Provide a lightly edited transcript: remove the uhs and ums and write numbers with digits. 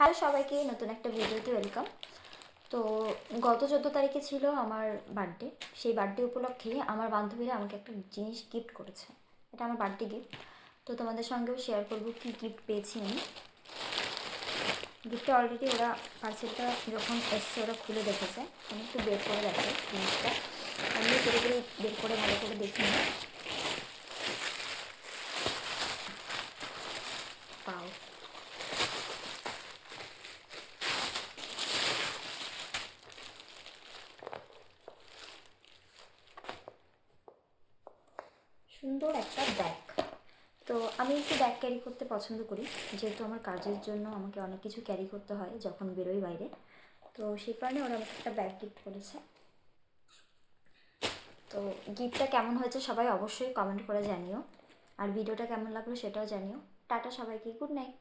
Hello সবাইকে, নতুন একটা ভিডিওতে ওয়েলকাম। তো গত 14 তারিখে ছিল আমার বার্থডে। সেই বার্থডে উপলক্ষে আমার বান্ধবীরা আমাকে একটা জিনিস গিফট করেছে। এটা আমার বার্থডে গিফট। তো তোমাদের সঙ্গেও শেয়ার করবো কী গিফট পেয়েছি আমি। গিফটটা অলরেডি ওরা পার্সেলটা যখন এসছে ওরা খুলে দেখেছে। আমি একটু বের করে দেখো জিনিসটা। আমিও পুরোপুরি বের করে ভালো করে দেখিনি। পাও সুন্দর একটা ব্যাগ। তো আমি একটু ব্যাগ ক্যারি করতে পছন্দ করি, যেহেতু আমার কাজের জন্য আমাকে অনেক কিছু ক্যারি করতে হয় যখন বেরোই বাইরে। তো সেই কারণে ওরা আমাকে একটা ব্যাগ গিফট করেছে। তো গিফটটা কেমন হয়েছে সবাই অবশ্যই কমেন্ট করে জানিও, আর ভিডিওটা কেমন লাগলো সেটাও জানিও। টাটা সবাইকে, গুড নাইট।